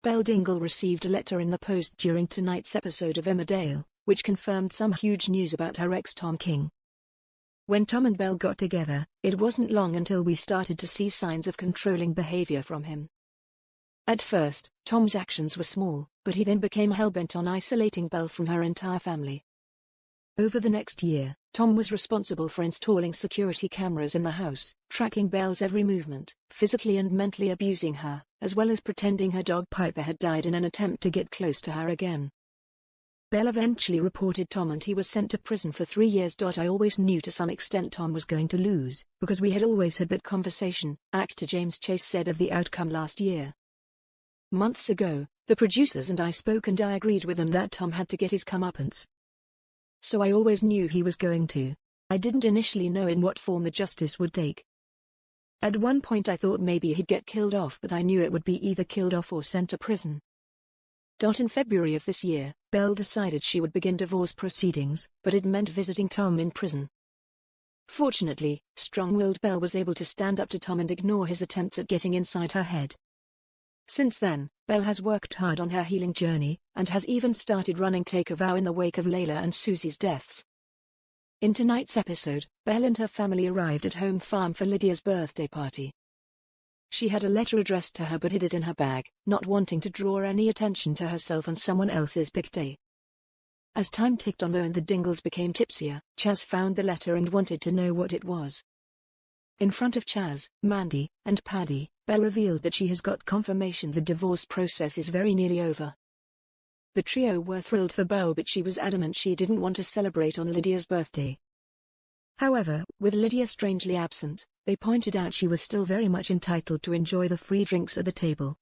Belle Dingle received a letter in the post during tonight's episode of Emmerdale, which confirmed some huge news about her ex Tom King. When Tom and Belle got together, it wasn't long until we started to see signs of controlling behavior from him. At first, Tom's actions were small, but he then became hell-bent on isolating Belle from her entire family. Over the next year, Tom was responsible for installing security cameras in the house, tracking Belle's every movement, physically and mentally abusing her, as well as pretending her dog Piper had died in an attempt to get close to her again. Belle eventually reported Tom and he was sent to prison for 3 years. I always knew to some extent Tom was going to lose, because we had always had that conversation, actor James Chase said of the outcome last year. Months ago, the producers and I spoke and I agreed with them that Tom had to get his comeuppance. So I always knew he was going to. I didn't initially know in what form the justice would take. At one point I thought maybe he'd get killed off, but I knew it would be either killed off or sent to prison. In February of this year, Belle decided she would begin divorce proceedings, but it meant visiting Tom in prison. Fortunately, strong-willed Belle was able to stand up to Tom and ignore his attempts at getting inside her head. Since then, Belle has worked hard on her healing journey, and has even started running Take a Vow in the wake of Layla and Susie's deaths. In tonight's episode, Belle and her family arrived at home farm for Lydia's birthday party. She had a letter addressed to her but hid it in her bag, not wanting to draw any attention to herself on someone else's big day. As time ticked on and the Dingles became tipsier, Chaz found the letter and wanted to know what it was. In front of Chaz, Mandy, and Paddy, Belle revealed that she has got confirmation the divorce process is very nearly over. The trio were thrilled for Belle, but she was adamant she didn't want to celebrate on Lydia's birthday. However, with Lydia strangely absent, they pointed out she was still very much entitled to enjoy the free drinks at the table.